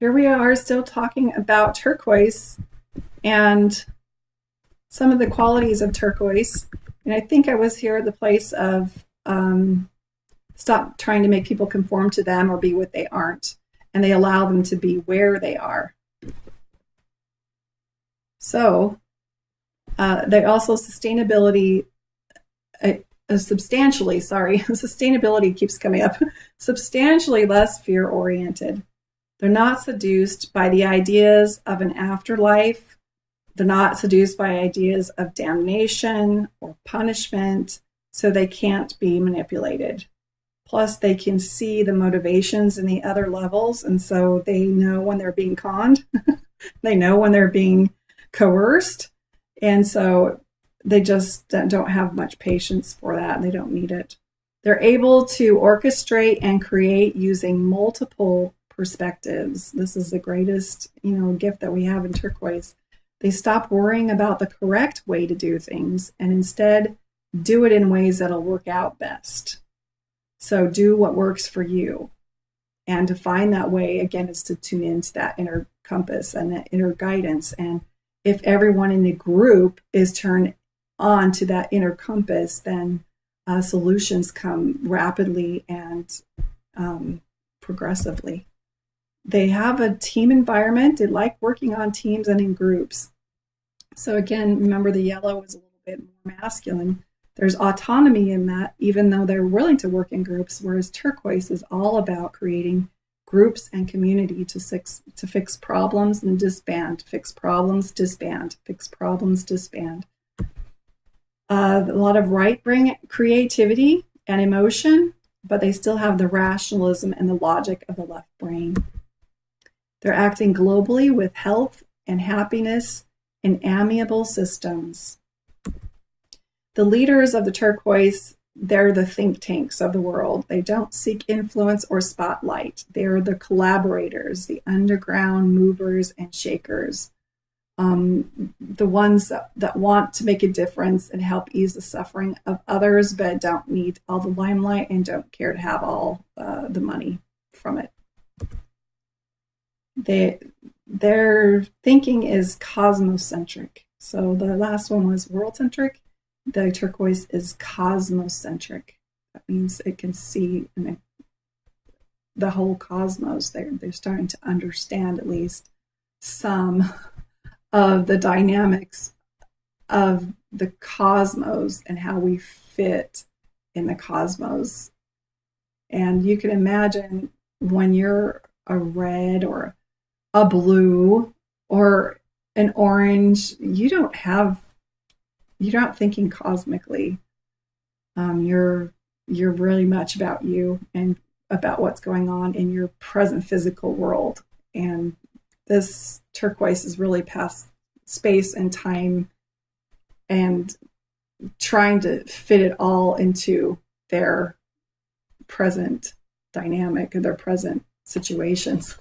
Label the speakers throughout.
Speaker 1: here we are still talking about turquoise and some of the qualities of turquoise. And I think I was here at the place of stop trying to make people conform to them or be what they aren't, and they allow them to be where they are. So they also sustainability keeps coming up, substantially less fear-oriented. They're not seduced by the ideas of an afterlife. They're not seduced by ideas of damnation or punishment, so they can't be manipulated. Plus, they can see the motivations in the other levels, and so they know when they're being conned. They know when they're being coerced, and so they just don't have much patience for that. They don't need it. They're able to orchestrate and create using multiple perspectives. This is the greatest, gift that we have in turquoise. They stop worrying about the correct way to do things and instead do it in ways that'll work out best. So do what works for you. And to find that way, again, is to tune into that inner compass and that inner guidance. And if everyone in the group is turned on to that inner compass, then solutions come rapidly and progressively. They have a team environment. They like working on teams and in groups. So again, remember the yellow is a little bit more masculine. There's autonomy in that, even though they're willing to work in groups, whereas turquoise is all about creating groups and community to fix problems and disband, fix problems, disband, fix problems, disband. A lot of right brain creativity and emotion, but they still have the rationalism and the logic of the left brain. They're acting globally with health and happiness in amiable systems. The leaders of the turquoise, they're the think tanks of the world. They don't seek influence or spotlight. They're the collaborators, the underground movers and shakers, the ones that want to make a difference and help ease the suffering of others, but don't need all the limelight and don't care to have all the money from it. Their thinking is cosmocentric. So the last one was world-centric. The turquoise is cosmocentric. That means it can see the whole cosmos. They're starting to understand at least some of the dynamics of the cosmos and how we fit in the cosmos. And you can imagine when you're a red or a blue or an orange, you're not thinking cosmically. You're really much about you and about what's going on in your present physical world. And this turquoise is really past space and time and trying to fit it all into their present dynamic and their present situations.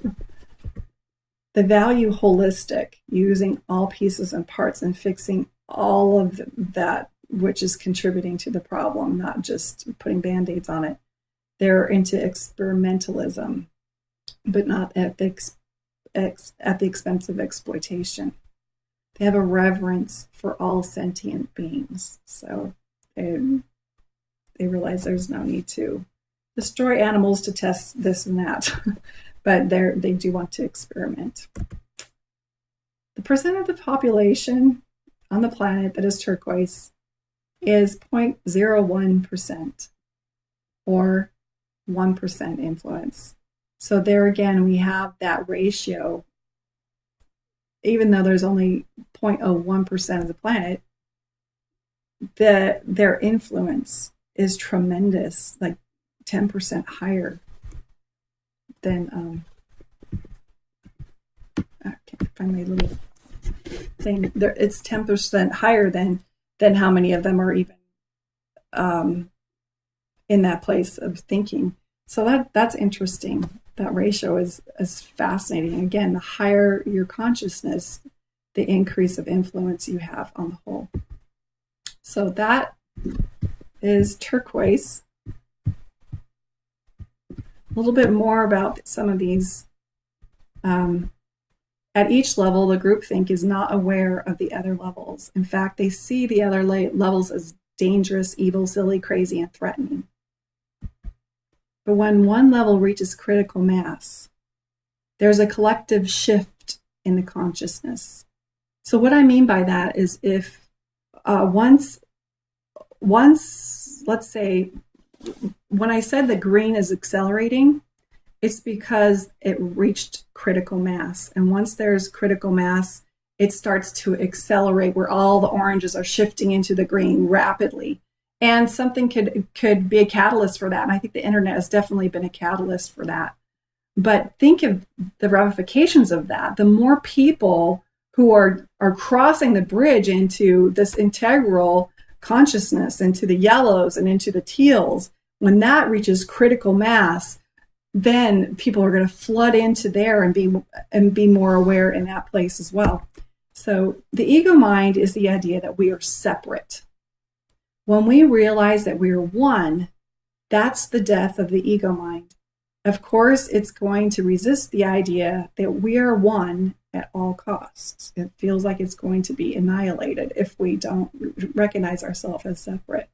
Speaker 1: They value holistic, using all pieces and parts and fixing all of that which is contributing to the problem, not just putting band-aids on it. They're into experimentalism, but not at the expense of exploitation. They have a reverence for all sentient beings. So they realize there's no need to destroy animals to test this and that, but they do want to experiment. The percent of the population on the planet that is turquoise is 0.01% or 1% influence. So there again, we have that ratio. Even though there's only 0.01% of the planet, their influence is tremendous, like 10% higher than, I can't find my little thing. It's 10% higher than how many of them are even in that place of thinking. So that's interesting. That ratio is fascinating. Again, the higher your consciousness, the increase of influence you have on the whole. So that is turquoise. A little bit more about some of these At each level, the groupthink is not aware of the other levels. In fact, they see the other levels as dangerous, evil, silly, crazy, and threatening. But when one level reaches critical mass, there's a collective shift in the consciousness. So what I mean by that is if once, let's say, when I said that green is accelerating, it's because it reached critical mass. And once there's critical mass, it starts to accelerate where all the oranges are shifting into the green rapidly. And something could be a catalyst for that. And I think the internet has definitely been a catalyst for that. But think of the ramifications of that. The more people who are crossing the bridge into this integral consciousness, into the yellows and into the teals, when that reaches critical mass, then people are going to flood into there and be more aware in that place as well. So the ego mind is the idea that we are separate. When we realize that we are one, that's the death of the ego mind. Of course, it's going to resist the idea that we are one at all costs. It feels like it's going to be annihilated if we don't recognize ourselves as separate.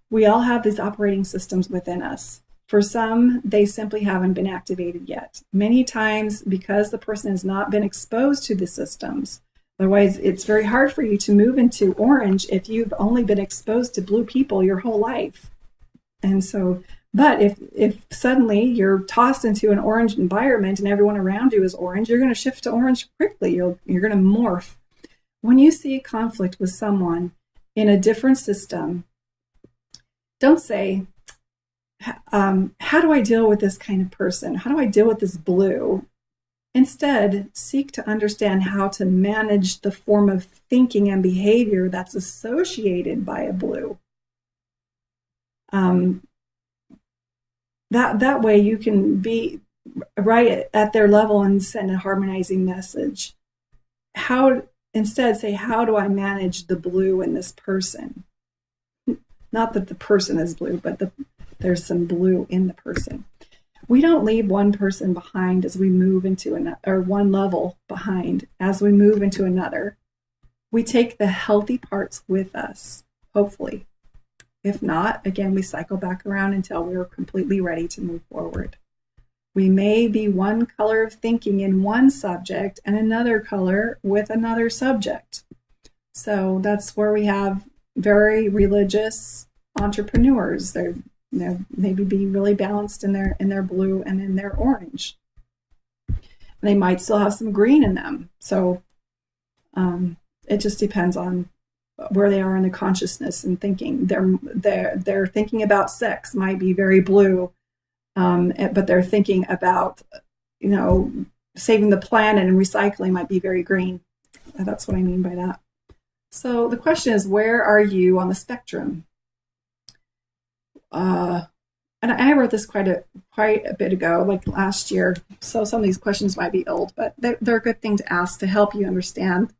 Speaker 1: We all have these operating systems within us. For some, they simply haven't been activated yet. Many times, because the person has not been exposed to the systems. Otherwise, it's very hard for you to move into orange if you've only been exposed to blue people your whole life. And so, but if suddenly you're tossed into an orange environment and everyone around you is orange, you're going to shift to orange quickly. You're going to morph. When you see a conflict with someone in a different system, don't say, how do I deal with this kind of person? How do I deal with this blue? Instead, seek to understand how to manage the form of thinking and behavior that's associated by a blue. That way you can be right at their level and send a harmonizing message. Instead say, how do I manage the blue in this person? Not that the person is blue, but there's some blue in the person. We don't leave one person behind as we move into another, or one level behind as we move into another. We take the healthy parts with us, hopefully. If not, again, we cycle back around until we're completely ready to move forward. We may be one color of thinking in one subject and another color with another subject. So that's where we have very religious entrepreneurs. They're maybe be really balanced in their blue and in their orange. They might still have some green in them. So it just depends on where they are in the consciousness and thinking. They're thinking about sex might be very blue, but they're thinking about saving the planet and recycling might be very green. That's what I mean by that. So the question is, where are you on the spectrum? And I wrote this quite a bit ago, like last year. So some of these questions might be old, but they're a good thing to ask to help you understand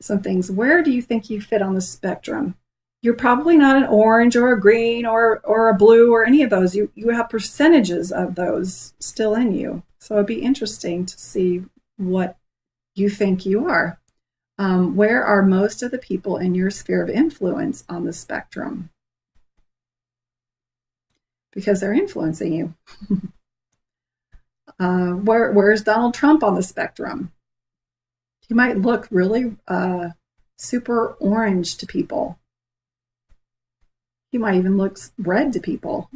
Speaker 1: some things. Where do you think you fit on the spectrum? You're probably not an orange or a green or a blue or any of those. You have percentages of those still in you. So it'd be interesting to see what you think you are. Where are most of the people in your sphere of influence on the spectrum? Because they're influencing you. Where's Donald Trump on the spectrum? He might look really super orange to people. He might even look red to people.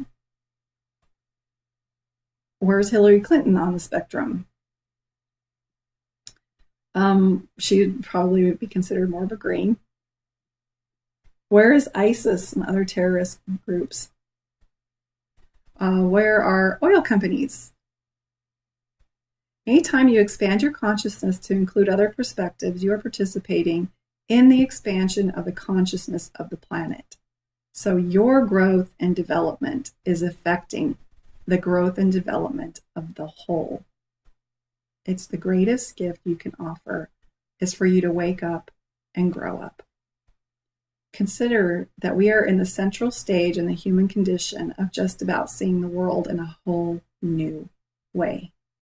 Speaker 1: Where's Hillary Clinton on the spectrum? She would probably be considered more of a green. Where is ISIS and other terrorist groups? Where are oil companies? Anytime you expand your consciousness to include other perspectives, you are participating in the expansion of the consciousness of the planet. So your growth and development is affecting the growth and development of the whole. It's the greatest gift you can offer is for you to wake up and grow up. Consider that we are in the central stage in the human condition of just about seeing the world in a whole new way.